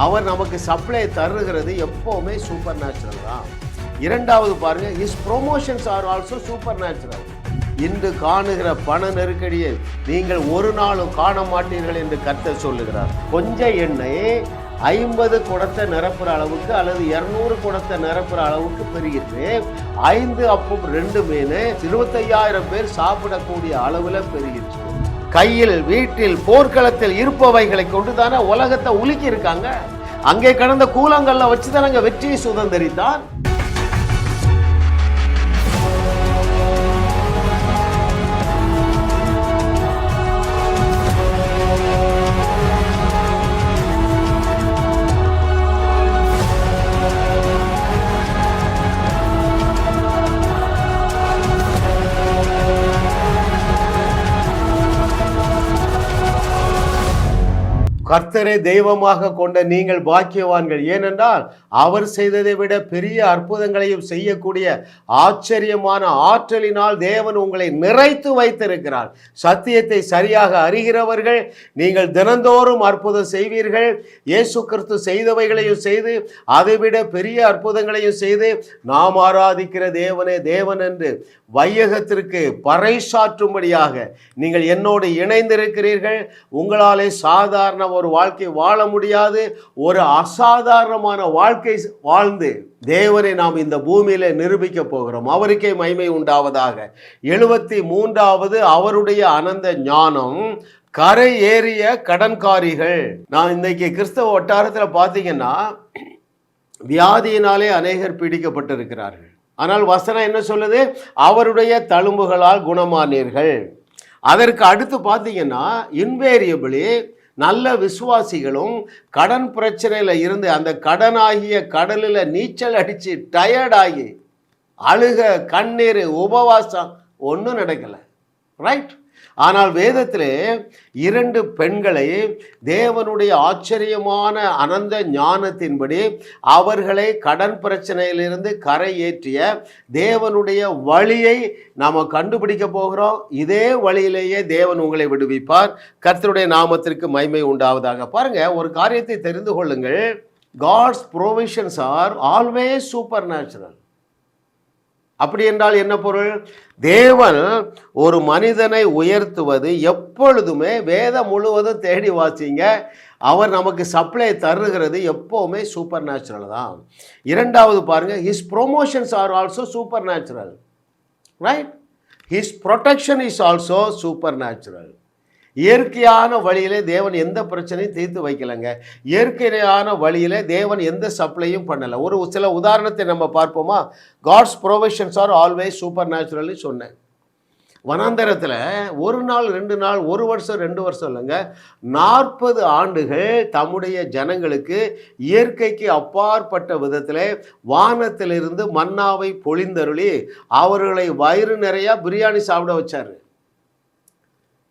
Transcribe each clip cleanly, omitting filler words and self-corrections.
அவர் நமக்கு சப்ளை தருகிறது எப்போவுமே சூப்பர் நேச்சுரல் தான். இரண்டாவது பாருங்க, his promotions R also super natural. இன்று காணுகிற பண நெருக்கடியை நீங்கள் ஒரு நாளும் காண மாட்டீர்கள் என்று கர்த்தர் சொல்லுகிறார். கொஞ்சம் எண்ணெய் 50 குடத்தை நிரப்புற அளவுக்கு அல்லது 200 குடத்தை நிரப்புற அளவுக்கு பெருகிட்டு 5 அப்பம் 2 மீன் 25,000 பேர் சாப்பிடக்கூடிய அளவுல பெருகிட்டு. கையில் வீட்டில் போர்க்களத்தில் இருப்பவைகளை கொண்டுதானே உலகத்தை உலுக்கி இருக்காங்க. அங்கே கடந்த கூலங்கள்ல வச்சுதானங்க வெற்றியை சுதந்திரித்தார். கர்த்தரை தெய்வமாக கொண்ட நீங்கள் பாக்கியவான்கள். ஏனென்றால் அவர் செய்ததை விட பெரிய அற்புதங்களையும் செய்யக்கூடிய ஆச்சரியமான ஆற்றலினால் தேவன் உங்களை நிறைத்து வைத்திருக்கிறார். சத்தியத்தை சரியாக அறிகிறவர்கள் நீங்கள் தினந்தோறும் அற்புதம் செய்வீர்கள். இயேசு கிறிஸ்து செய்தவைகளையும் செய்து அதைவிட பெரிய அற்புதங்களையும் செய்து நாம் ஆராதிக்கிற தேவனே தேவன் என்று வையகத்திற்கு பறைசாற்றும்படியாக நீங்கள் என்னோடு இணைந்திருக்கிறீர்கள். உங்களாலே சாதாரண ஒரு வாழ்க்கை வாழ முடியாது. ஒரு அசாதாரணமான வாழ்க்கை வாழ்ந்து தேவனை நாம் இந்த பூமியில நிரூபிக்க போகிறோம். அவருக்கே மகிமை உண்டாவதாக. 73வது அவருடைய அனந்த ஞானம். கரை ஏறிய கடன்காரிகள். நான் இன்னைக்கு கிறிஸ்தவ வட்டாரத்தில் பார்த்தீங்கன்னா வியாதியினாலே அநேகர் பீடிக்கப்பட்டிருக்கிறார்கள். ஆனால் வசனம் என்ன சொல்லுது? அவருடைய தழும்புகளால் குணமானீர்கள். அதற்கு அடுத்து பார்த்தீங்கன்னா இன்வேரியபிளி நல்ல விசுவாசிகளும் கடன் பிரச்சனையில் இருந்து அந்த கடனாகிய கடலில் நீச்சல் அடித்து டயர்டாகி அழுக கண்ணீர் உபவாசம் ஒன்றும் நடக்கலை. ரைட்? ஆனால் வேதத்திலே 2 பெண்களை தேவனுடைய ஆச்சரியமான அனந்த ஞானத்தின்படி அவர்களை கடன் பிரச்சனையிலிருந்து கரை ஏற்றிய தேவனுடைய வழியை நாம் கண்டுபிடிக்க போகிறோம். இதே வழியிலேயே தேவன் உங்களை விடுவிப்பார். கர்த்தருடைய நாமத்திற்கு மகிமை உண்டாவதாக. பாருங்க, ஒரு காரியத்தை தெரிந்து கொள்ளுங்கள். God's provisions are always supernatural. அப்படி என்றால் என்ன பொருள்? தேவன் ஒரு மனிதனை உயர்த்துவது எப்பொழுதுமே, வேதம் முழுவதும் தேடி வாசிங்க, அவர் நமக்கு சப்ளை தருகிறது எப்போவுமே சூப்பர் நேச்சுரல் தான். இரண்டாவது பாருங்க, his promotions R also super natural. Right? His protection is also super natural. இயற்கையான வழியிலே தேவன் எந்த பிரச்சனையும் தீர்த்து வைக்கலைங்க. இயற்கையான வழியிலே தேவன் எந்த சப்ளையும் பண்ணலை. ஒரு சில உதாரணத்தை நம்ம பார்ப்போமா? God's provisions are always super நேச்சுரல்னு சொன்னேன். வனாந்தரத்தில் 1 நாள் 2 நாள் 1 வருஷம் 2 வருஷம் இல்லைங்க, 40 ஆண்டுகள் தம்முடைய ஜனங்களுக்கு இயற்கைக்கு அப்பாற்பட்ட விதத்தில் வானத்திலிருந்து மன்னாவை பொழிந்தருளி அவர்களை வயிறு நிறையா பிரியாணி சாப்பிட வச்சார்.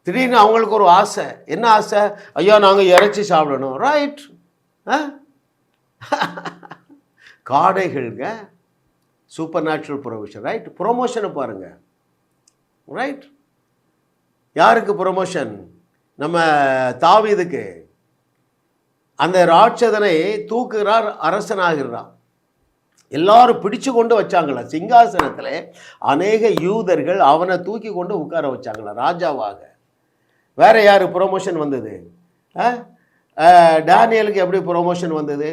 திடீர்னு அவங்களுக்கு ஒரு ஆசை. என்ன ஆசை? ஐயா நாங்கள் இறைச்சி சாப்பிடணும். ரைட்? காடைகள்ங்க, சூப்பர் நேச்சுரல் ப்ரொவிஷன். ரைட்? ப்ரொமோஷனை பாருங்க. ரைட்? யாருக்கு ப்ரொமோஷன்? நம்ம தாவீதுக்கு. அந்த ராட்சதனை தூக்குகிறார், அரசனாகிறான். எல்லாரும் பிடிச்சு கொண்டு வச்சாங்களா சிங்காசனத்தில். அநேக யூதர்கள் அவனை தூக்கி கொண்டு உட்கார வச்சாங்களா ராஜாவாக. வேற யாரு ப்ரொமோஷன் வந்தது? டேனியலுக்கு எப்படி ப்ரொமோஷன் வந்தது?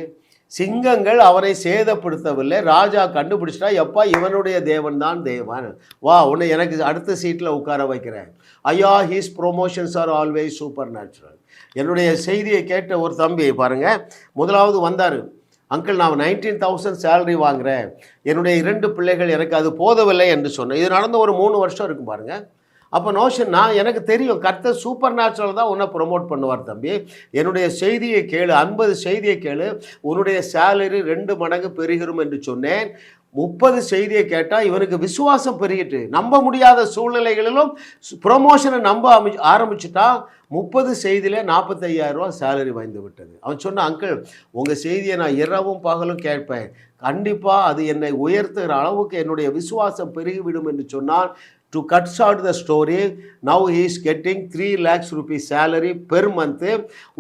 சிங்கங்கள் அவனை சேதப்படுத்தவில்லை. ராஜா கண்டுபிடிச்சிட்டா, எப்பா இவனுடைய தேவன் தான் தேவன், வா உன்னை எனக்கு அடுத்த சீட்டில் உட்கார வைக்கிறேன். ஐயா, he's promotions R always super natural. என்னுடைய செய்தியை கேட்ட ஒரு தம்பி பாருங்க, முதலாவது வந்தார். அங்கிள், நான் 19,000 சேலரி வாங்குகிறேன், என்னுடைய 2 பிள்ளைகள், எனக்கு அது போதவில்லை என்று சொன்னேன். இது நடந்த ஒரு 3 வருஷம் இருக்கும் பாருங்க. அப்போ நோஷன், நான் எனக்கு தெரியும் கர்த்தர் சூப்பர் நேச்சுரல் தான் உன்னை ப்ரொமோட் பண்ணுவார் தம்பி. என்னுடைய செய்தியை கேளு, 50 செய்தியை கேளு, உன்னுடைய சேலரி 2 மடங்கு பெருகிரும் என்று சொன்னேன். 30 செய்தியை கேட்டால் இவனுக்கு விசுவாசம் பெருகிட்டு, நம்ப முடியாத சூழ்நிலைகளிலும் ப்ரொமோஷனை நம்ப ஆரம்பிச்சுட்டா 30 செய்தியில் 45,000 ரூபா சேலரி வாய்ந்து விட்டது. அவன் சொன்ன, அங்கிள் உங்கள் செய்தியை நான் இரவும் பகலும் கேட்பேன், கண்டிப்பாக அது என்னை உயர்த்துகிற அளவுக்கு என்னுடைய விசுவாசம் பெருகிவிடும் என்று சொன்னால் to cut short the story, now he is getting 3 lakhs rupees salary per month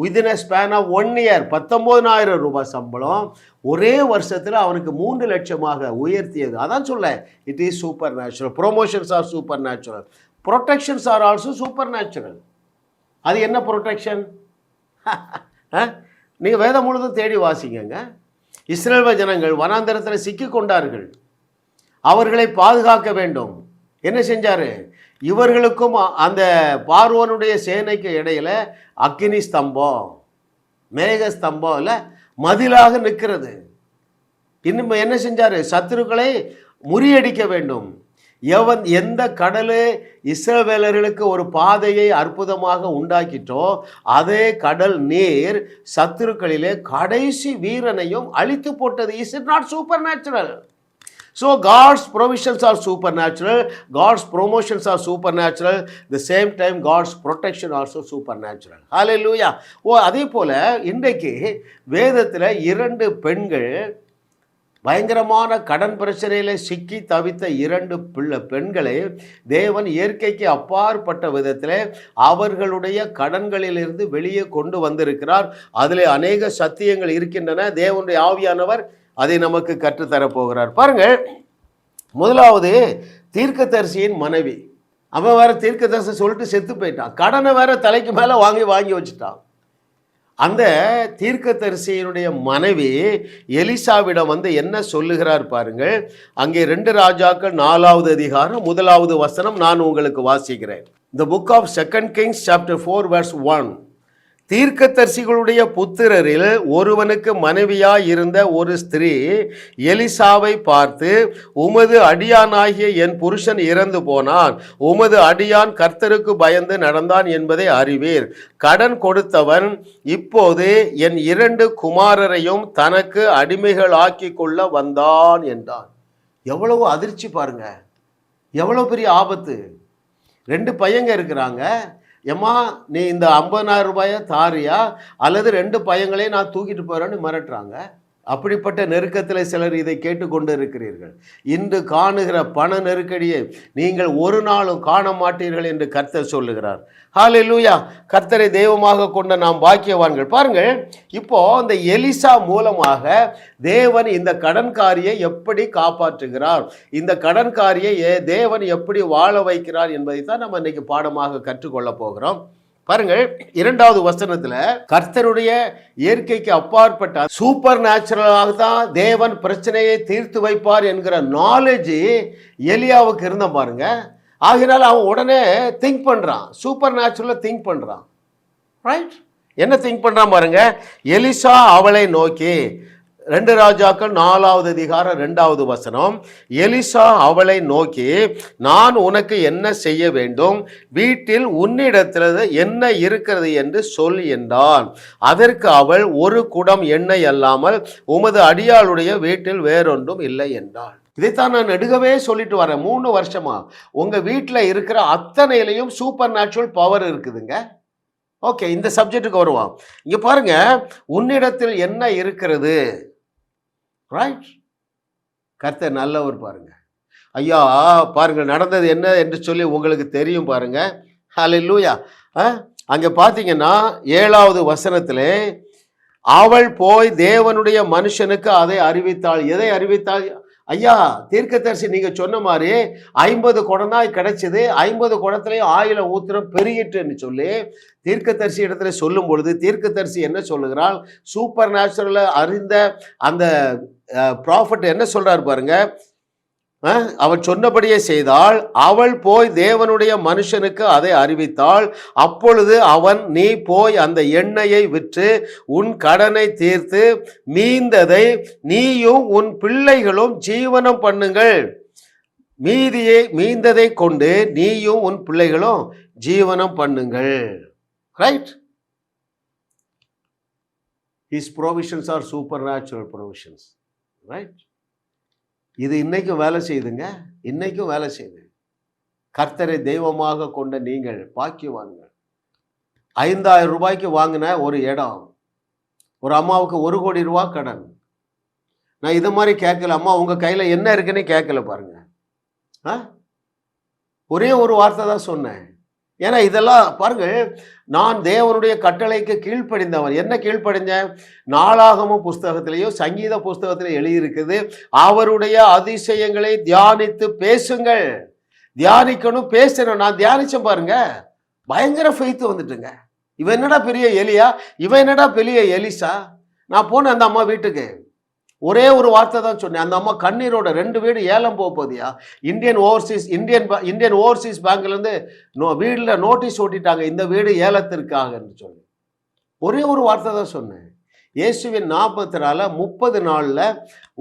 within a span of 1 year. 19,000 ரூபாய் சம்பளம் ஒரே வருஷத்தில் அவனுக்கு 3 லட்சமாக உயர்த்தியது. அதான் சொல்ல, it is supernatural. Promotions are supernatural, protections are also supernatural. அது என்ன ப்ரொடெக்ஷன்? நீங்கள் வேதம் முழுதும் தேடி வாசிங்க. இஸ்ரவேல் ஜனங்கள் வனாந்தரத்தில் சிக்கி கொண்டார்கள், அவர்களை பாதுகாக்க வேண்டும். என்ன செஞ்சார்? இவர்களுக்கும் அந்த பார்வோனுடைய சேனைக்கு இடையில அக்கினி ஸ்தம்பம், மேக ஸ்தம்பம் இல்லை மதிலாக நிற்கிறது. இன்னும் என்ன செஞ்சார்? சத்துருக்களை முறியடிக்க வேண்டும். எந்த கடல் இஸ்ரவேலர்களுக்கு ஒரு பாதையை அற்புதமாக உண்டாக்கிட்டோ அதே கடல் நீர் சத்துருக்களிலே கடைசி வீரனையும் அழித்து போட்டது. Is it not super natural? So God's provisions are supernatural, God's promotions are supernatural, the same time God's protection also supernatural. Hallelujah. அதே போல இன்றைக்கு வேதத்தில் 2 பெண்கள் பயங்கரமான கடன் பிரச்சனையில் சிக்கி தவித்த 2 பெண்களை தேவன் இயற்கைக்கு அப்பாற்பட்ட விதத்தில் அவர்களுடைய கடன்களிலிருந்து வெளியே கொண்டு வந்திருக்கிறார். அதில் அநேக சத்தியங்கள் இருக்கின்றன. தேவனுடைய ஆவியானவர் அதை நமக்கு கற்றுத்தரப்போகிறார். பாருங்கள், முதலாவது தீர்க்கதரிசியின் மனைவி. அவன் வேற தீர்க்கதரிசி சொல்லிட்டு செத்து போயிட்டான், கடனை வேற தலைக்கு மேலே வாங்கி வச்சுட்டான். அந்த தீர்க்கதரிசியினுடைய மனைவி எலிசாவிடம் என்ன சொல்லுகிறார் பாருங்கள். அங்கே 2 ராஜாக்கள் 4வது அதிகாரம் 1வது வசனம் நான் உங்களுக்கு வாசிக்கிறேன். The book of 2 Kings chapter 4 verse 1. தீர்க்கதரிசிகளுடைய புத்திரரில் ஒருவனுக்கு மனைவியாய் இருந்த ஒரு ஸ்திரீ எலிசாவை பார்த்து, உமது அடியானாகிய என் புருஷன் இறந்து போனான், உமது அடியான் கர்த்தருக்கு பயந்து நடந்தான் என்பதை அறிவீர். கடன் கொடுத்தவன் இப்போது என் 2 குமாரரையும் தனக்கு அடிமைகளாக்கி கொள்ள வந்தான் என்றான். எவ்வளவு அதிர்ச்சி பாருங்க, எவ்வளவு பெரிய ஆபத்து. 2 பையங்க இருக்கிறாங்க. ஏம்மா, நீ இந்த 50,000 ரூபாயை தாரியா அல்லது 2 பையங்களையும் நான் தூக்கிட்டு போகிறேன்னு மிரட்டுறாங்க. அப்படிப்பட்ட நெருக்கத்தில் சிலர் இதை கேட்டுக்கொண்டு இருக்கிறீர்கள். இன்று காணுகிற பண நெருக்கடியை நீங்கள் ஒரு நாளும் காண மாட்டீர்கள் என்று கர்த்தர் சொல்லுகிறார். ஹல்லேலூயா. கர்த்தரை தெய்வமாக கொண்ட நாம் பாக்கியவான்கள். பாருங்கள், இப்போ இந்த எலிசா மூலமாக தேவன் இந்த கடன்காரியை எப்படி காப்பாற்றுகிறார், இந்த கடன்காரியை தேவன் எப்படி வாழ வைக்கிறார் என்பதை தான் நம்ம இன்னைக்கு பாடமாக கற்றுக்கொள்ள போகிறோம். பாருங்கள், 2வது வசனத்துல கர்த்தருடைய இயற்கைக்கு அப்பாற்பட்ட சூப்பர் நேச்சுரலாக தான் தேவன் பிரச்சனையை தீர்த்து வைப்பார் என்கிற நாலேஜ் எலியாவுக்கு இருந்த பாருங்க. ஆகினால அவன் உடனே திங்க் பண்றான், சூப்பர் நேச்சுரலா திங்க் பண்றான். ரைட்? என்ன திங்க் பண்றான் பாருங்க. எலிசா அவளை நோக்கி, 2 ராஜாக்கள் 4வது அதிகாரம் 2வது வசனம். எலிசா அவளை நோக்கி, நான் உனக்கு என்ன செய்ய வேண்டும், வீட்டில் உன்னிடத்தில் என்ன இருக்கிறது என்று சொல் என்றான். அதற்கு அவள், ஒரு குடம் எண்ணெய் அல்லாமல் உமது அடியாளுடைய வீட்டில் வேறொன்றும் இல்லை என்றாள். இதைத்தான் நான் நெடுகவே சொல்லிட்டு வரேன் 3 வருஷமா. உங்க வீட்டில் இருக்கிற அத்தனையிலையும் சூப்பர் நேச்சுரல் பவர் இருக்குதுங்க. ஓகே, இந்த சப்ஜெக்டுக்கு வருவோம். இங்க பாருங்க, உன்னிடத்தில் என்ன இருக்கிறது. ரைட்? கர்த்தர் நல்லவர் பாருங்க. ஐயா பாருங்க, நடந்தது என்ன என்று சொல்லி உங்களுக்கு தெரியும் பாருங்க. ஹல்லேலூயா. அங்கே பார்த்தீங்கன்னா 7வது வசனத்திலே, அவள் போய் தேவனுடைய மனுஷனுக்கு அதை அறிவித்தாள். எதை அறிவித்தாள்? ஐயா தீர்க்கதரிசி நீங்க சொன்ன மாதிரி 50 குடம் தான் கிடைச்சது, 50 குடத்துலையும் ஆயில ஊத்துறம் பெருகிட்டுன்னு சொல்லி தீர்க்கதரிசி இடத்துல சொல்லும் பொழுது தீர்க்கதரிசி என்ன சொல்லுகிறாள்? சூப்பர் நேச்சுரல அறிந்த அந்த ப்ராஃபட் என்ன சொல்றாரு பாருங்க. அவள் சொன்னபடியே செய்தாள். அவள் போய் தேவனுடைய மனுஷனுக்கு அதை அறிவித்தாள். அப்பொழுது அவன், நீ போய் அந்த எண்ணெயை விற்று உன் கடனை தீர்த்து மீந்ததை நீயும் உன் பிள்ளைகளும் ஜீவனம் பண்ணுங்கள். மீந்ததை கொண்டு நீயும் உன் பிள்ளைகளும் ஜீவனம் பண்ணுங்கள். Right? His provisions are supernatural provisions. Right? இது இன்னைக்கும் வேலை செய்யுதுங்க, இன்னைக்கும் வேலை செய்யுது. கர்த்தரை தெய்வமாக கொண்ட நீங்கள் பாக்கியவான்கள். 5,000 ரூபாய்க்கு வாங்கின ஒரு இடம், ஒரு அம்மாவுக்கு 1 கோடி ரூபா கடன். நான் இது மாதிரி கேட்கல, அம்மா உங்க கையில என்ன இருக்குன்னு கேட்கல பாருங்க. ஒரே ஒரு வார்த்தை தான் சொன்னேன். ஏன்னா இதெல்லாம் பாருங்கள், நான் தேவனுடைய கட்டளைக்கு கீழ்ப்படிந்தவன். என்ன கீழ்ப்படிஞ்சேன்? நாளாகமும் புஸ்தகத்திலேயோ சங்கீத புஸ்தகத்திலேயோ எழுதியிருக்குது, அவருடைய அதிசயங்களை தியானித்து பேசுங்கள். தியானிக்கணும், பேசணும். நான் தியானிச்சேன் பாருங்க, பயங்கர ஃபெய்த் வந்துட்டுங்க. இவன் என்னடா பெரிய எலியா, இவன் என்னடா பெரிய எலிசா. நான் போனேன் அந்த அம்மா வீட்டுக்கு, ஒரே ஒரு வார்த்தை தான் சொன்னேன். அந்த அம்மா கண்ணீரோட 2 வீடு ஏலம் போகுதியா, இந்தியன் ஓவர்சீஸ் பேங்க்லேருந்து வீட்டில் நோட்டீஸ் ஓட்டிட்டாங்க, இந்த வீடு ஏலத்திற்காகன்னு சொல்லி. ஒரே ஒரு வார்த்தை தான் சொன்னேன். இயேசுவின் நாமத்தினால 30 நாளில்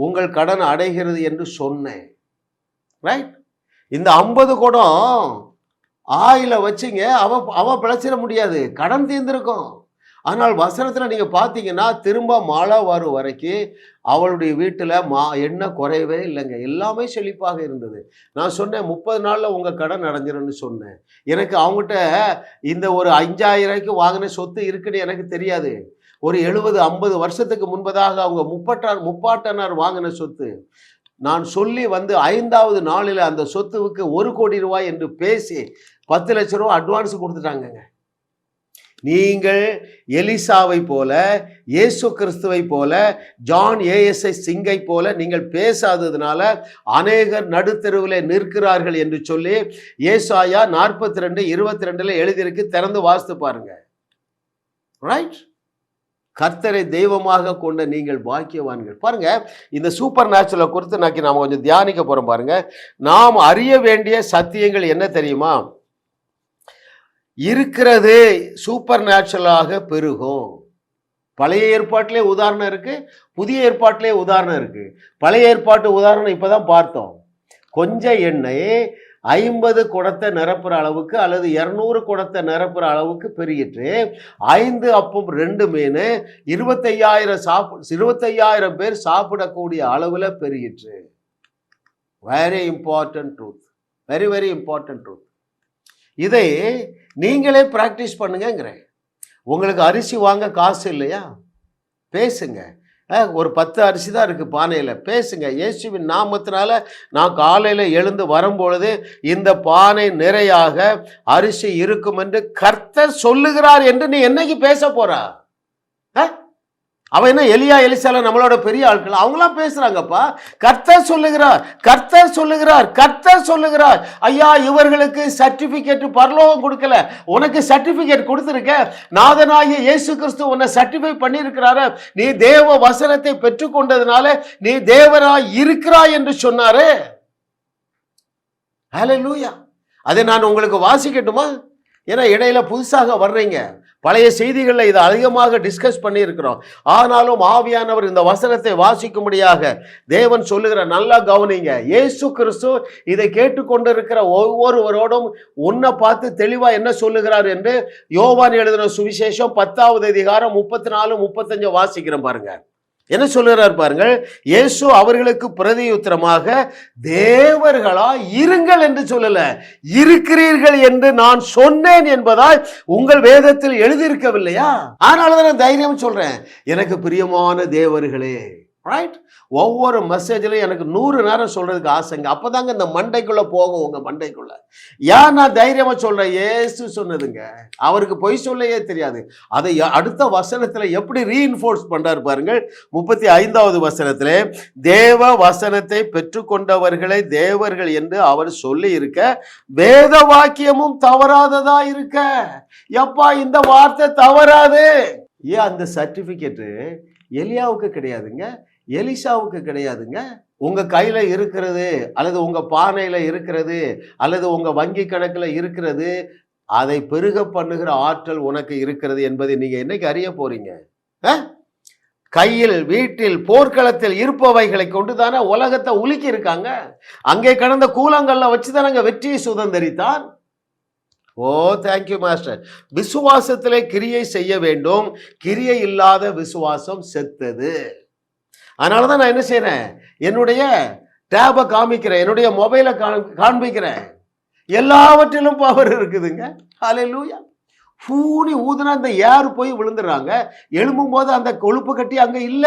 உங்கள் கடன் அடைகிறது என்று சொன்னேன். ரைட்? இந்த 50 குடம் ஆயில வச்சிங்க, அவ பிழைச்சிட முடியாது, கடன் தீர்ந்திருக்கும். ஆனால் வசனத்தில் நீங்கள் பார்த்தீங்கன்னா திரும்ப மழை வரும் வரைக்கும் அவளுடைய வீட்டில் எண்ணெய் குறையவே இல்லைங்க, எல்லாமே செழிப்பாக இருந்தது. நான் சொன்னேன் 30 நாளில் உங்கள் கடன் அடைஞ்சிருன்னு சொன்னேன். எனக்கு அவங்ககிட்ட இந்த ஒரு 5000 ரூபாய்க்கு வாங்கின சொத்து இருக்குன்னு எனக்கு தெரியாது. ஒரு 70-50 வருஷத்துக்கு முன்பதாக அவங்க முப்பாட்டனார் வாங்கின சொத்து. நான் சொல்லி வந்து 5வது நாளில் அந்த சொத்துவுக்கு 1 கோடி ரூபாய் என்று பேசி 10 லட்சம் ரூபாய் அட்வான்ஸ் கொடுத்துட்டாங்கங்க. நீங்கள் எலிசாவை போல, இயேசு கிறிஸ்துவை போல, ஜான் ஏஎஸ்ஐ சிங்கை போல நீங்கள் பேசாததுனால அநேகர் நடுத்தெருவில் நிற்கிறார்கள் என்று சொல்லி ஏசாயா 42:22 எழுதியிருக்கு. திறந்து வாசித்து பாருங்க. ரைட்? கர்த்தரை தெய்வமாக கொண்ட நீங்கள் பாக்கியவான்கள். பாருங்க, இந்த சூப்பர் நேச்சுரலை குறித்து நாம கொஞ்சம் தியானிக்க போறோம். பாருங்க, நாம் அறிய வேண்டிய சத்தியங்கள் என்ன தெரியுமா? இருக்கிறது சூப்பர் நேச்சுரலாக பெருகும். பழைய ஏற்பாட்டிலே உதாரணம் இருக்கு, புதிய ஏற்பாட்டிலே உதாரணம் இருக்கு. பழைய ஏற்பாட்டு உதாரணம் இப்பதான் பார்த்தோம். கொஞ்சம் எண்ணெய் 50 குடத்தை நிரப்புற அளவுக்கு அல்லது 200 குடத்தை நிரப்புற அளவுக்கு பெருகிட்டு 5 அப்பம் 2 மீன் 25,000 பேர் சாப்பிடக்கூடிய அளவில் பெருகிட்டு. Very important truth, very very important truth. இதை நீங்களே பிராக்டிஸ் பண்ணுங்கிறேன். உங்களுக்கு அரிசி வாங்க காசு இல்லையா? பேசுங்க. ஒரு 10 அரிசி தான் இருக்குது பானையில், பேசுங்க. இயேசுவின் நாமத்தினால நான் காலையில் எழுந்து வரும்பொழுது இந்த பானை நிறையாக அரிசி இருக்கும் என்று கர்த்தர் சொல்லுகிறார் என்று நீ என்னைக்கு பேச போறா? அவன் என்ன எலியா எலிசால நம்மளோட பெரிய ஆட்கள், அவங்களாம் பேசுறாங்கப்பா. கர்த்தர் சொல்லுகிறார், கர்த்தர் சொல்லுகிறார், கர்த்தர் சொல்லுகிறார். ஐயா, இவர்களுக்கு சர்டிபிகேட் பரலோகம் கொடுக்கல, உனக்கு சர்டிபிகேட் கொடுத்துருக்க. நாதனாகிய இயேசு கிறிஸ்து உன்னை சர்டிஃபை பண்ணியிருக்கிறாரு. நீ தேவ வசனத்தை பெற்றுக்கொண்டதுனால நீ தேவராய் இருக்கிறாய் என்று சொன்னாரு. ஹல்லேலூயா. அதை நான் உங்களுக்கு வாசிக்கட்டுமா? ஏன்னா இடையில புதுசாக வர்றீங்க, பழைய செய்திகளில் இதை அதிகமாக டிஸ்கஸ் பண்ணியிருக்கிறோம். ஆனாலும் ஆவியானவர் இந்த வசனத்தை வாசிக்கும்படியாக தேவன் சொல்லுகிற, நல்லா கவனிங்க. இயேசு கிறிஸ்து இதை கேட்டுக்கொண்டிருக்கிற ஒவ்வொருவரோடும் உன்னை பார்த்து தெளிவா என்ன சொல்லுகிறார் என்று யோவான் எழுதின சுவிசேஷம் 10வது அதிகாரம் 34-35 வாசிக்கிறோம். பாருங்க என்ன சொல்லுகிறார் பாருங்கள். இயேசு அவர்களுக்கு பிரதியுத்தரமாக, தேவர்களா இருங்கள் என்று சொல்லல, இருக்கிறீர்கள் என்று நான் சொன்னேன் என்பதால் உங்கள் வேதத்தில் எழுதியிருக்கவில்லையா? அதனாலதான் தைரியம் சொல்றேன், எனக்கு பிரியமான தேவர்களே. ரைட்? ஒவ்வொரு மெசேஜ்லையும் எனக்கு 100 நேரம் சொல்றதுக்கு ஆசைங்க. அப்பதாங்க இந்த மண்டைக்குள்ள போகும், உங்க மண்டைக்குள்ள. ஏன் நான் தைரியமா சொல்றேன்? இயேசு சொன்னதுங்க, அவருக்கு பொய் சொல்லையே தெரியாது. அதை அடுத்த வசனத்துல எப்படி ரீஇன்ஃபோர்ஸ் பண்றாரு பாருங்கள். 35வது வசனத்திலே, தேவ வசனத்தை பெற்றுக்கொண்டவர்களை தேவர்கள் என்று அவர் சொல்லி இருக்க, வேத வாக்கியமும் தவறாததா இருக்க. எப்பா, இந்த வார்த்தை தவறாது. ஏன் அந்த சர்டிபிகேட் எலியாவுக்கு கிடையாதுங்க, எலிசாவுக்கு கிடையாதுங்க. உங்க கையில இருக்கிறது அல்லது உங்க பானையில இருக்கிறது அல்லது உங்க வங்கி கணக்குல இருக்கிறது, அதை பெருக பண்ணுகிற ஆற்றல் உனக்கு இருக்கிறது என்பதை நீங்க என்னைக்கு அறிய போறீங்க? கையில், வீட்டில், போர்க்களத்தில் இருப்பவைகளை கொண்டு தானே உலகத்தை உலுக்கி இருக்காங்க. அங்கே கடந்த கூலங்கள்ல வச்சுதானங்க வெற்றியை சுதந்திரித்தான். ஓ, தேங்க்யூ மாஸ்டர். விசுவாசத்திலே கிரியை செய்ய வேண்டும், கிரியை இல்லாத விசுவாசம் செத்தது. அதனாலதான் நான் என்ன செய்யறேன், என்னுடைய டேபை காமிக்கிறேன், என்னுடைய மொபைலை காண்பிக்கிறேன். எல்லாவற்றிலும் பவர் இருக்குதுங்க. ஹல்லேலூயா. பூனி ஊதுனா அந்த ஏர் போய் விழுந்துடுறாங்க, எழும்பும் போது அந்த கொழுப்பு கட்டி அங்க இல்ல.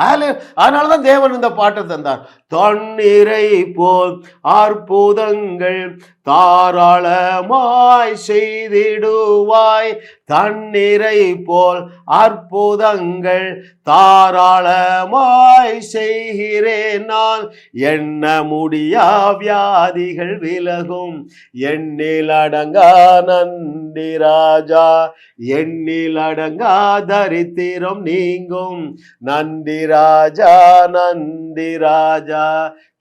அதனாலதான் தேவன் இந்த பாட்டை தந்தார். தண்ணீரை போல் அற்புதங்கள் தாராளமாய் செய்திடுவாய், தண்ணீரை போல் அற்புதங்கள் தாராளமாய் செய்கிறேன் நான், எண்ண முடியா வியாதிகள் விலகும், எண்ணில் அடங்கா நன்றி ராஜா, எண்ணில் அடங்கா தரித்திரம் நீங்கும், நன்றி ராஜா நன்றி ராஜா,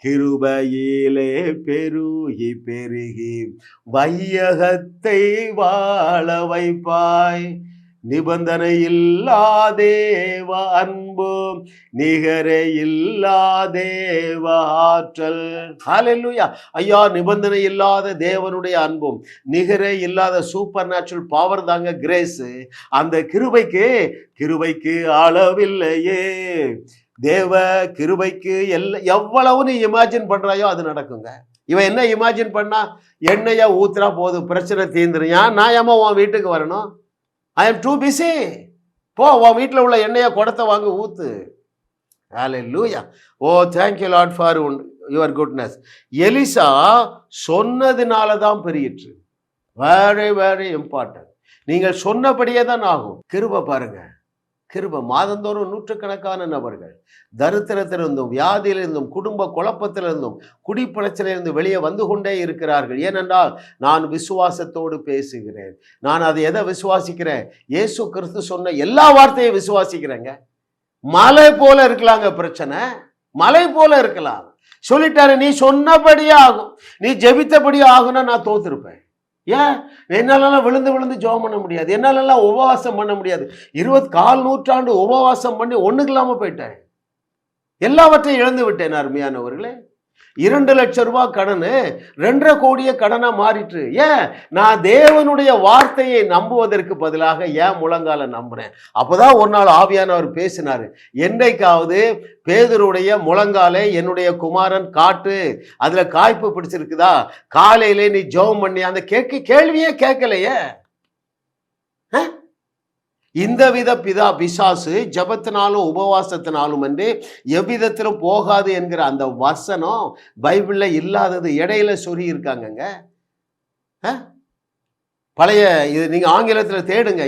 கிருபையிலே பெருகி பெருகி வையகத்தை வாழ வைப்பாய், நிபந்தனை இல்லாதேவ அன்பு நிகரே இல்லாதேவ ஆற்றல். ஹல்லேலூயா. ஐயா, நிபந்தனை இல்லாத தேவனுடைய அன்பும் நிகரே இல்லாத சூப்பர் நேச்சுரல் பவர் தாங்க கிரேஸ். அந்த கிருபைக்கு அளவில்லையே. தேவ கிருபைக்கு எவ்வளவு நீ இமேஜின் பண்றாயோ அது நடக்குங்க. இவன் என்ன இமேஜின் பண்ணா, எண்ணெயா ஊத்துறா போதும், பிரச்சனை தீர்ந்துரும். நான் ஏமா உன் வீட்டுக்கு வரணும்? I am too busy. போ, உன் வீட்டில் உள்ள எண்ணெயை குடத்தை வாங்க ஊத்து. Hallelujah. Oh thank you Lord for your goodness. Elisha சொன்னதுனால தான் பெரியற்று. Very very important. நீங்கள் சொன்னபடியே தான் ஆகும். கிருபை பாருங்க, கிருபை. மாதந்தோறும் நூற்றுக்கணக்கான நபர்கள் தரித்திரத்திலிருந்தும் வியாதியிலிருந்தும் குடும்ப குழப்பத்திலிருந்தும் குடிப்பிரச்சனையிலிருந்து வெளியே வந்து கொண்டே இருக்கிறார்கள். ஏனென்றால் நான் விசுவாசத்தோடு பேசுகிறேன். நான் அதை எதை விசுவாசிக்கிறேன்? இயேசு கிறிஸ்து சொன்ன எல்லா வார்த்தையும் விசுவாசிக்கிறேங்க. மலை போல இருக்கலாங்க பிரச்சனை, மலை போல இருக்கலாம். சொல்லிட்டாரு, நீ சொன்னபடியே ஆகும், நீ ஜெபித்தபடியே ஆகும்னா நான் தோத்துருப்பேன். ஏன்? என்னாலெல்லாம் விழுந்து ஜெபம் பண்ண முடியாது, என்னாலெல்லாம் உபவாசம் பண்ண முடியாது. 24 நூற்றாண்டு உபவாசம் பண்ணி ஒண்ணுக்கு இல்லாம போயிட்டேன், எல்லாவற்றையும் இழந்து விட்டேன். அருமையானவர்களே, 2 லட்சம் ரூபாய் கடனு 2.5 கோடியே கடனா மாறிட்டு. ஏன்? நான் தேவனுடைய வார்த்தையை நம்புவதற்கு பதிலாக ஏன் முழங்கால நம்புறேன். அப்போதான் ஒரு நாள் ஆவியானவர் பேசினாரு, என்றைக்காவது பேதுருடைய முழங்காலே என்னுடைய குமாரன் காட்டு, அதுல காய்ப்பு பிடிச்சிருக்குதா, காலையிலே நீ ஜெபம் பண்ணி அந்த கேள்வியே கேட்கலையே. இந்த வித பிசாசு ஜபத்தினாலும் உபவாசத்தினாலும் என்று எவ்விதத்திலும் போகாது என்கிற அந்த வசனம் பைபிள்ல இல்லாதது இடையில சொல்லி இருக்காங்கங்க. பழைய இது நீங்க ஆங்கிலத்தில் தேடுங்க,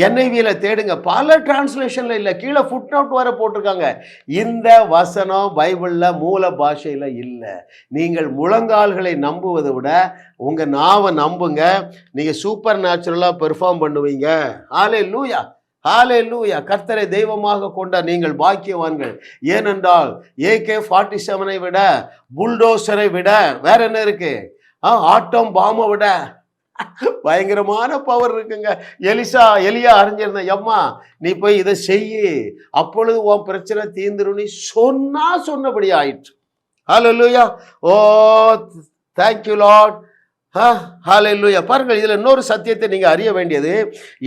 NIV தேடுங்க, பல டிரான்ஸ்லேஷன்ல இல்லை, கீழே ஃபுட் நோட் வர போட்டிருக்காங்க. இந்த வசனம் பைபிள்ல மூல பாஷையில இல்லை. நீங்கள் முழங்கால்களை நம்புவதை விட உங்க நாவை நம்புங்க, நீங்க சூப்பர் நேச்சுரலா பெர்ஃபார்ம் பண்ணுவீங்க. ஹல்லேலூயா, ஹல்லேலூயா. கர்த்தரை தெய்வமாக கொண்ட நீங்கள் பாக்கியவான்கள். ஏனென்றால் AK-47 விட, புல்டோசரை விட, வேற என்ன இருக்கு, ஆட்டம் பாம்பை விட பயங்கரமான பவர் இருக்குங்க. எலியா அறிஞ்சிருந்த, எம்மா நீ போய் இதை செய்யு, அப்பொழுது உன் பிரச்சனை தீர்ந்துரும், நீ சொன்னபடி ஆயிற்று. ஹல்லேலூயா. Oh thank you Lord. ஹல்லேலூயா. பாருங்கள், இதுல இன்னொரு சத்தியத்தை நீங்க அறிய வேண்டியது,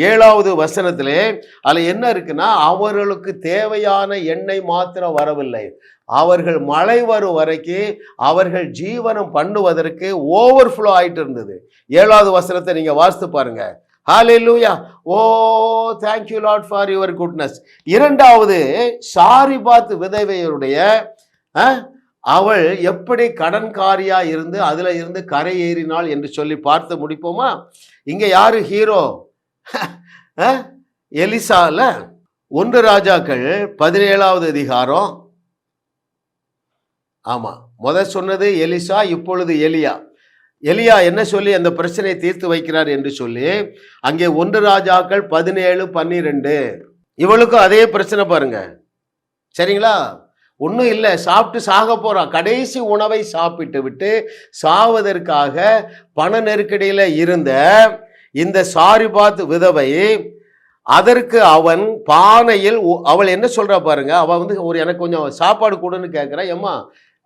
7வது வசனத்திலே அதுல என்ன இருக்குன்னா, அவர்களுக்கு தேவையான எண்ணெய் மாத்திரம் வரவில்லை, அவர்கள் மழை வரும் வரைக்கும் அவர்கள் ஜீவனம் பண்ணுவதற்கு ஓவர்ஃப்ளோ ஆயிட்டு இருந்தது. 7வது வசனத்தை நீங்க வாசித்து பாருங்க. Hallelujah. Oh thank you Lord for your goodness. 2வது சாரிபாத் விதவையுடைய அவள் எப்படி கடன்காரியா இருந்து அதுல இருந்து கரை ஏறினாள் என்று சொல்லி பார்த்து முடிப்போமா? இங்க யாரு ஹீரோ? எலிசால 1 ராஜாக்கள் 17வது அதிகாரம். ஆமா, சொன்னது எலிசா, இப்பொழுது எலியா என்ன சொல்லி அந்த பிரச்சனையை தீர்த்து வைக்கிறார் என்று சொல்லி அங்கே 1 ராஜாக்கள் 17:12. இவளுக்கும் அதே பிரச்சனை பாருங்க. சரிங்களா? ஒன்றும் இல்லை, சாப்பிட்டு சாக போறான். கடைசி உணவை சாப்பிட்டு விட்டு சாவதற்காக பண நெருக்கடியில் இருந்த இந்த சாரிபாத் விதவை, அதற்கு அவன் பானையில் அவள் என்ன சொல்றா பாருங்க, அவள் எனக்கு கொஞ்சம் சாப்பாடு கொடுன்னு கேட்குறா. ஏம்மா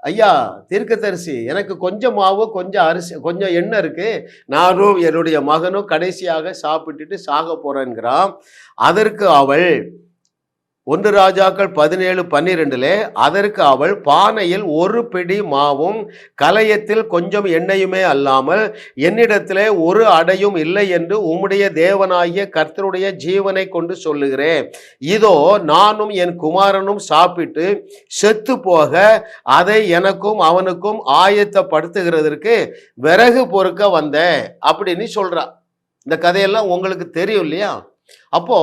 ஐயா தீர்க்கதரிசி, எனக்கு கொஞ்சம் மாவு, கொஞ்சம் அரிசி, கொஞ்சம் எண்ணெய் இருக்கு, நானும் என்னுடைய மகனும் கடைசியாக சாப்பிட்டுட்டு சாக போறேன்கிறான். அதற்கு அவள் 1 ராஜாக்கள் 17:12 அதற்கு அவள், பானையில் ஒரு பிடி மாவும் கலயத்தில் கொஞ்சம் எண்ணெயுமே அல்லாமல் என்னிடத்திலே ஒரு அடையும் இல்லை என்று உம்முடைய தேவனாகிய கர்த்தருடைய ஜீவனை கொண்டு சொல்லுகிறேன். இதோ நானும் என் குமாரனும் சாப்பிட்டு செத்து போக அதை எனக்கும் அவனுக்கும் ஆயத்தப்படுத்துகிறதற்கு விறகு பொறுக்க வந்தேன் அப்படின்னு சொல்றா. இந்த கதையெல்லாம் உங்களுக்கு தெரியும் இல்லையா? அப்போ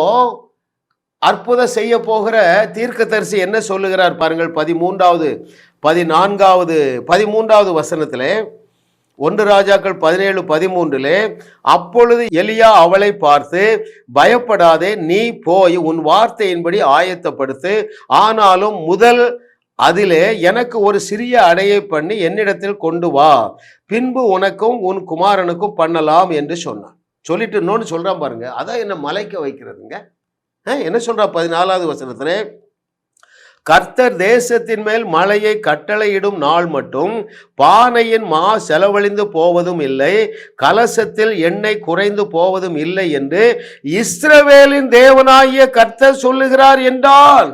அற்புதம் செய்ய போகிற தீர்க்கதரிசி என்ன சொல்லுகிறார் பாருங்கள். 13வது வசனத்திலே 1 ராஜாக்கள் 17:13 அப்பொழுது எலியா அவளை பார்த்து, பயப்படாதே, நீ போய் உன் வார்த்தையின்படி ஆயத்தப்படுத்து, ஆனாலும் முதல் அதிலே எனக்கு ஒரு சிறிய அடையை பண்ணி என்னிடத்தில் கொண்டு வா, பின்பு உனக்கும் உன் குமாரனுக்கும் பண்ணலாம் என்று சொன்னான். சொல்லிட்டு இன்னொன்னு சொல்றான் பாருங்க, அதான் என்ன மலைக்க வைக்கிறதுங்க. என்ன சொல்றா 14வது வசனத்திலே, கர்த்தர் தேசத்தின் மேல் மழையை கட்டளையிடும் நாள் மட்டும் பானையின் மா செலவழிந்து போவதும் இல்லை, கலசத்தில் எண்ணெய் குறைந்து போவதும் இல்லை என்று இஸ்ரவேலின் தேவனாகிய கர்த்தர் சொல்லுகிறார் என்றால்.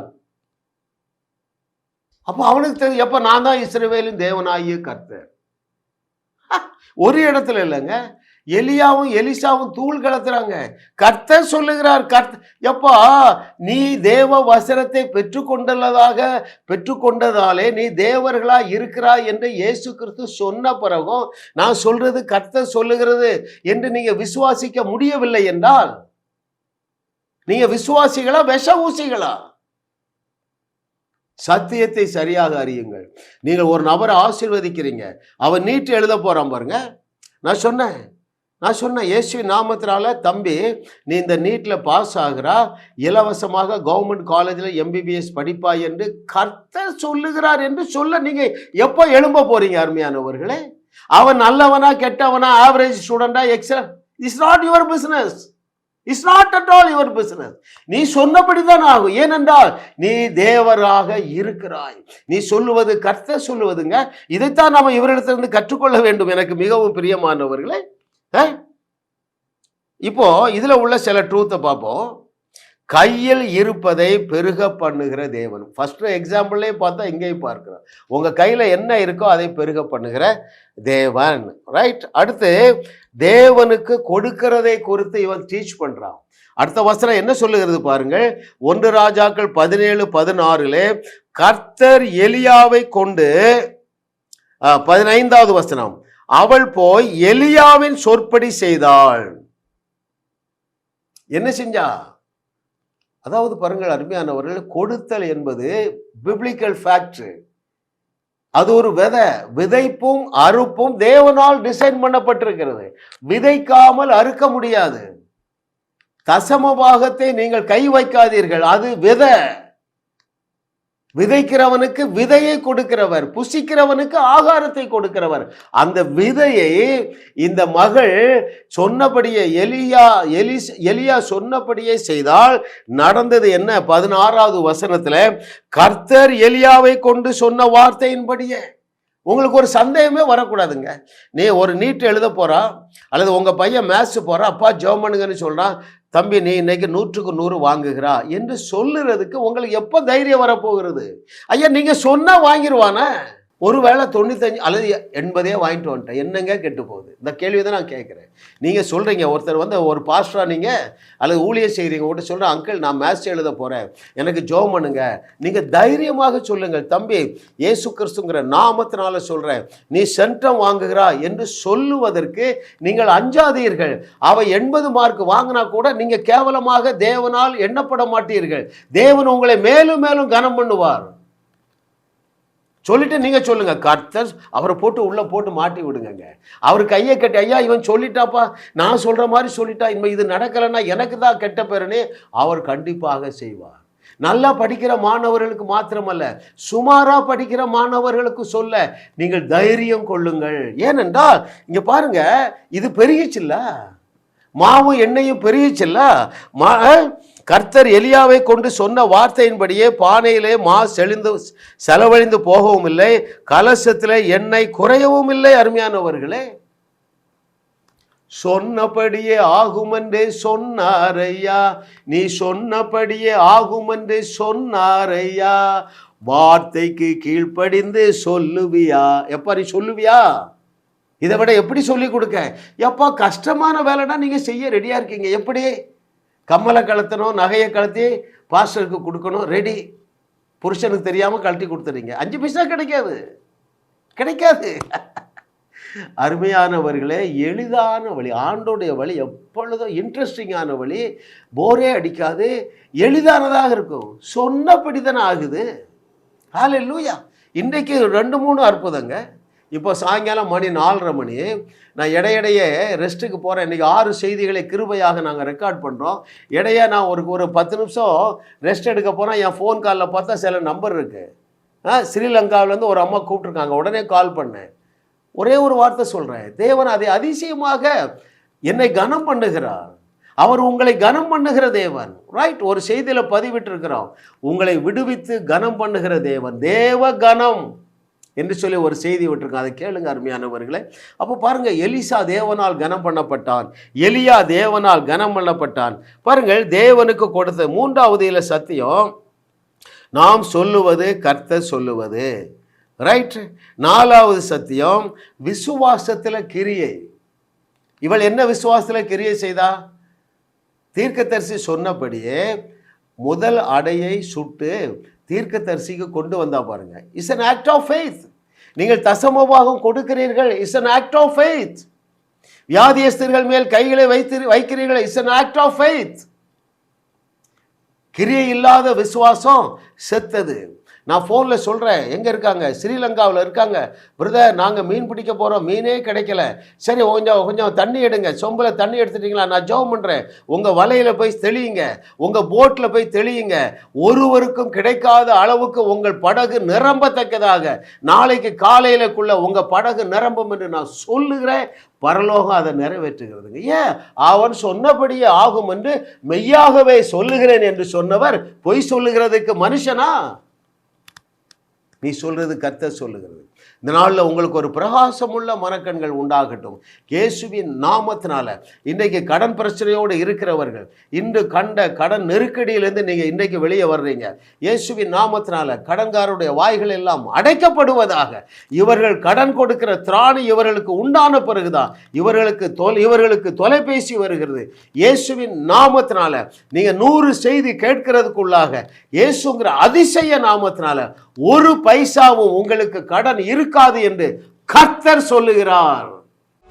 அப்ப அவனுக்கு தெரியும், எப்ப நான் தான் இஸ்ரவேலின் தேவனாகிய கர்த்தர். ஒரு இடத்துல இல்லைங்க, எலியாவும் எலிசாவும் தூள் கலத்துறாங்க. கர்த்தர் சொல்லுகிறார், எப்பா நீ தேவ வசனத்தை பெற்றுக்கொண்டதாலே நீ தேவர்களா இருக்கிறாய் என்று இயேசு கிறிஸ்து சொன்ன பிறகும் நான் சொல்றது கர்த்தர் சொல்லுகிறது என்று நீங்க விசுவாசிக்க முடியவில்லை என்றால் நீங்க விசுவாசிகளா விஷ ஊசிகளா? சத்தியத்தை சரியாக அறியுங்கள். நீங்கள் ஒரு நபரை ஆசீர்வதிக்கிறீங்க, அவன் நீட்டு எழுத போறான் பாருங்க. நான் சொன்னேன் இயேசு நாமத்தினால, தம்பி நீ இந்த நீட்டில் பாஸ் ஆகிறா, இலவசமாக கவர்மெண்ட் காலேஜில் MBBS படிப்பாய் என்று கர்த்தர் சொல்லுகிறார் என்று சொல்ல நீங்க எப்போ எழும்ப போறீங்க? அருமையானவர்களே, அவன் நல்லவனா கெட்டவனா, ஆவரேஜ் ஸ்டூடெண்டா, excellent, it's not your business. It's not at all your business. நீ சொன்னபடிதான் ஆகும். ஏனென்றால் நீ தேவராக இருக்கிறாய். நீ சொல்லுவது கர்த்தர் சொல்லுவதுங்க. இதைத்தான் நாம இவரிடத்திலிருந்து கற்றுக்கொள்ள வேண்டும். எனக்கு மிகவும் பிரியமானவர்களே, இப்போ இதுல உள்ள சில ட்ரூத்தை பார்ப்போம். கையில் இருப்பதை பெருக பண்ணுகிற தேவன். ஃபர்ஸ்ட் எக்ஸாம்பிள்லே பார்த்தா இங்கேயும் பார்க்கிறோம். உங்க கையில என்ன இருக்கோ அதை பெருக பண்ணுகிற தேவன். ரைட். அடுத்து தேவனுக்கு கொடுக்கிறதை குறித்து இவன் டீச் பண்றான். அடுத்த வசனம் என்ன சொல்லுகிறது பாருங்கள். 1 ராஜாக்கள் 17:16 கர்த்தர் எலியாவை கொண்டு, 15வது வசனம், அவள் போய் எலியாவின் சொற்படி செய்தாள். என்ன செஞ்சா? அதாவது பாருங்கள் அருமையானவர்கள், கொடுத்தல் என்பது பிப்ளிக்கல் ஃபேக்ட். அது ஒரு விதைப்பும் அறுப்பும் தேவனால் டிசைன் பண்ணப்பட்டிருக்கிறது. விதைக்காமல் அறுக்க முடியாது. தசம பாகத்தை நீங்கள் கை வைக்காதீர்கள், அது விதைக்கிறவனுக்கு விதையை கொடுக்கிறவர், புசிக்கிறவனுக்கு ஆகாரத்தை கொடுக்கிறவர். அந்த விதையை இந்த மகள் சொன்னபடியே எலியா சொன்னபடியே செய்தால் நடந்தது என்ன? 16வது வசனத்துல கர்த்தர் எலியாவை கொண்டு சொன்ன வார்த்தையின்படியே. உங்களுக்கு ஒரு சந்தேகமே வரக்கூடாதுங்க. நீ ஒரு நீட் எழுத போறா, அல்லது உங்க பையன் மேத்ஸ் போறா, அப்பா ஜெபம் பண்ணுங்கன்னு சொல்றான், தம்பி நீ இன்னைக்கு 100க்கு 100 வாங்குகிறா என்று சொல்லுறதுக்கு உங்களுக்கு எப்போ தைரியம் வரப்போகிறது? ஐயா நீங்க சொன்னா வாங்கிடுவானே. ஒருவேளை 95 அல்லது 80 வாங்கிட்டு வந்துட்டேன், என்னங்க கெட்டு போகுது? இந்த கேள்வி தான் நான் கேட்குறேன். நீங்கள் சொல்கிறீங்க, ஒருத்தர் ஒரு பாஸ்டரா நீங்கள் அல்லது ஊழியர் செய்கிறீங்க, உங்கள்கிட்ட சொல்கிறேன், அங்கிள் நான் மேத்ஸ் எழுத போகிறேன், எனக்கு ஜெபம் பண்ணுங்க. நீங்கள் தைரியமாக சொல்லுங்கள், தம்பி இயேசு கிறிஸ்துங்கிற நாமத்தினால சொல்கிறேன், நீ சென்டம் வாங்குகிறா என்று சொல்லுவதற்கு நீங்கள் அஞ்சாதீர்கள். அவ 80 மார்க் வாங்கினா கூட நீங்கள் கேவலமாக தேவனால் எண்ணப்பட மாட்டீர்கள். தேவன் உங்களை மேலும் மேலும் கனம் பண்ணுவார். சொல்லிட்டு நீங்க சொல்லுங்க, கர்த்தர் அவரை உள்ள போட்டு மாட்டி விடுங்க. அவர் கையை கட்டி, ஐயா இவன் சொல்லிட்டாப்பா, நான் சொல்ற மாதிரி சொல்லிட்டா, இனிமே இது நடக்கலைன்னா எனக்கு தான் கெட்ட பேருன்னு அவர் கண்டிப்பாக செய்வார். நல்லா படிக்கிற மாணவர்களுக்கு மாத்திரமல்ல, சுமாரா படிக்கிற மாணவர்களுக்கு சொல்ல நீங்கள் தைரியம் கொள்ளுங்கள். ஏனென்றால் இங்க பாருங்க, இது பெருகிச்சுல்ல, மாவும் எண்ணெயும் பெருகிச்சுல்ல. கர்த்தர் எலியாவை கொண்டு சொன்ன வார்த்தையின்படியே பானையிலே மா செலவழிந்து போகவும் இல்லை, கலசத்திலே எண்ணெய் குறையவும் இல்லை. அருமையானவர்களே, சொன்னபடியே ஆகும் என்றே சொன்னாரையா, நீ சொன்னபடியே ஆகும் என்றே சொன்னாரையா, வார்த்தைக்கு கீழ்ப்படிந்து சொல்லுவியா. எப்பா நீ சொல்லுவியா? இதை விட எப்படி சொல்லி கொடுக்க? எப்பா கஷ்டமான வேலைனா நீங்க செய்ய ரெடியா இருக்கீங்க. எப்படி? கம்மலை கலத்தணும், நகையை கலத்தி பாஸ்டருக்கு கொடுக்கணும், ரெடி. புருஷனுக்கு தெரியாம கழட்டி கொடுத்துறீங்க. 5 பைசா கிடைக்காது, கிடைக்காது. அருமையானவர்களே, எளிதான வழி, ஆண்டோடைய வழி எப்பொழுதும் இன்ட்ரெஸ்டிங்கான வழி, போரே அடிக்காது, எளிதானதாக இருக்கும். சொன்னபடி தானே ஆகுது. ஹல்லேலூயா. இன்றைக்கு 2-3 அற்புதங்க. இப்போ சாயங்காலம் மணி 4:30 மணி, நான் இடையிடையே ரெஸ்ட்டுக்கு போகிறேன். இன்றைக்கி 6 செய்திகளை கிருபையாக நாங்கள் ரெக்கார்ட் பண்ணுறோம். இடையே நான் ஒரு 10 நிமிஷம் ரெஸ்ட் எடுக்க போனால் என் ஃபோன் காலில் பார்த்தா சில நம்பர் இருக்குது. ஸ்ரீலங்காவிலேருந்து ஒரு அம்மா கூப்பிட்ருக்காங்க. உடனே கால் பண்ணேன். ஒரே ஒரு வார்த்தை சொல்கிறேன், தேவன் அதை அதிசயமாக என்னை கனம் பண்ணுகிறார். அவர் உங்களை கனம் பண்ணுகிற தேவன். ரைட், ஒரு செய்தியில் பதிவிட்டிருக்கிறோம், உங்களை விடுவித்து கனம் பண்ணுகிற தேவன், தேவ கனம் என்று சொல்லி ஒரு செய்தி விட்டுருக்கோம். அதை கேளுங்க அருமையானவர்களே. அப்போ பாருங்க, எலிசா தேவனால் கனம் பண்ணப்பட்டான், எலியா தேவனால் கனம் பண்ணப்பட்டான். பாருங்கள், தேவனுக்கு கொடுத்த 3வது சத்தியம், நாம் சொல்லுவது கர்த்தர் சொல்லுவது. ரைட். 4வது சத்தியம், விசுவாசத்தில் கிரியை. இவள் என்ன விசுவாசத்தில் கிரியை செய்தா? தீர்க்கதரிசி சொன்னபடியே முதல் அடையை சுட்டு தீர்க்கதரிசிக்கு கொண்டு வந்தா பாருங்க. It's an act of faith. நீங்கள் தசமபாகம் கொடுக்கிறீர்கள், it's an act of faith. வியாதியஸ்தர்கள் மேல் கைகளை வைக்கிறீர்கள், it's an act of faith. கிரியை இல்லாத விசுவாசம் செத்தது. நான் ஃபோனில் சொல்கிறேன், எங்கே இருக்காங்க? ஸ்ரீலங்காவில் இருக்காங்க. பிரதர், நாங்கள் மீன் பிடிக்க போகிறோம், மீனே கிடைக்கல. சரி, கொஞ்சம் தண்ணி எடுங்க. சொம்பில் தண்ணி எடுத்துட்டிங்களா? நான் ஜெபம் பண்ணுறேன். உங்கள் வலையில் போய் தெளியுங்க, உங்கள் போட்டில் போய் தெளியுங்க. ஒருவருக்கும் கிடைக்காத அளவுக்கு உங்கள் படகு நிரம்பத்தக்கதாக நாளைக்கு காலையிலக்குள்ள உங்கள் படகு நிரம்பும் என்று நான் சொல்லுகிறேன். பரலோகம் அதை நிறைவேற்றுகிறதுங்க. ஏன்? அவன் சொன்னபடியே ஆகும் என்று மெய்யாகவே சொல்லுகிறேன் என்று சொன்னவர் பொய் சொல்லுகிறதுக்கு மனுஷனா? நீ சொல்றது கர்த்தர் சொல்லுகிறது. இந்த நாளில் உங்களுக்கு ஒரு பிரகாசமுள்ள மனக்கண்கள் உண்டாகட்டும். இயேசுவின் நாமத்தினால இன்றைக்கு கடன் பிரச்சனையோடு இருக்கிறவர்கள், இன்று கண்ட கடன் நெருக்கடியிலிருந்து நீங்கள் இன்றைக்கு வெளியே வர்றீங்க. இயேசுவின் நாமத்தினால கடன்காரருடைய வாய்கள் எல்லாம் அடைக்கப்படுவதாக. இவர்கள் கடன் கொடுக்கிற திராணி இவர்களுக்கு உண்டான பிறகுதான் இவர்களுக்கு தொலைபேசி வருகிறது. இயேசுவின் நாமத்தினால நீங்கள் 100 செய்தி கேட்கிறதுக்குள்ளாக இயேசுங்கிற அதிசய நாமத்தினால ஒரு பைசாவும் உங்களுக்கு கடன் இருக்காது என்று கர்த்தர் சொல்லுகிறார்.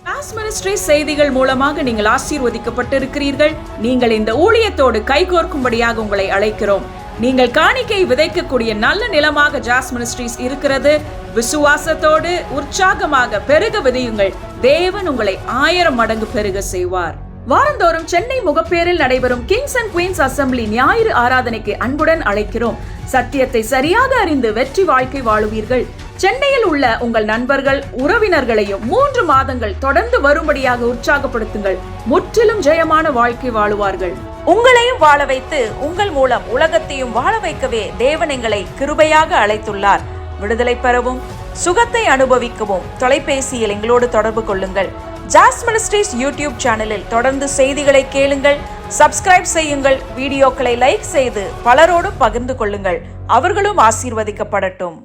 ஜாஸ் மினிஸ்ட்ரி செய்திகள் மூலமாக நீங்கள் ஆசீர்வதிக்கப்பட்டிருக்கிறீர்கள். நீங்கள் இந்த ஊழியத்தோடு கைகோர்க்கும்படியாக உங்களை அழைக்கிறோம். நீங்கள் காணிக்கை விதைக்கக்கூடிய நல்ல நிலமாக ஜாஸ் மினிஸ்ட்ரிஸ் இருக்கிறது. விசுவாசத்தோடு உற்சாகமாக பெருக விதையுங்கள். தேவன் உங்களை 1000 மடங்கு பெருக செய்வார். வாரந்தோறும் சென்னை முகப்பேரில் நடைபெறும் கிங்ஸ் அண்ட் குயின்ஸ் அசம்பிளி ஞாயிறு ஆராதனைக்கு அன்புடன் அழைக்கிறோம். சத்தியத்தை சரியாக அறிந்து வெற்றி வாழ்க்கை வாழுவீர்கள். சென்னையில் உள்ள உங்கள் நண்பர்கள், உறவினர்களையும் 3 மாதங்கள் தொடர்ந்து வரும்படியாக உற்சாகப்படுத்துங்கள். முற்றிலும் ஜெயமான வாழ்க்கை வாழுவார்கள். உங்களையும் வாழ வைத்து உங்கள் மூலம் உலகத்தையும் வாழ வைக்கவே தேவன் எங்களை கிருபையாக அழைத்துள்ளார். விடுதலை பெறவும் சுகத்தை அனுபவிக்கவும் தொலைபேசியில் எங்களோடு தொடர்பு கொள்ளுங்கள். ஜாஸ் மினிஸ்ட்ரிஸ் யூடியூப் சேனலில் தொடர்ந்து செய்திகளை கேளுங்கள். சப்ஸ்கிரைப் செய்யுங்கள். வீடியோக்களை லைக் செய்து பலரோடு பகிர்ந்து கொள்ளுங்கள். அவர்களும் ஆசீர்வதிக்கப்படட்டும்.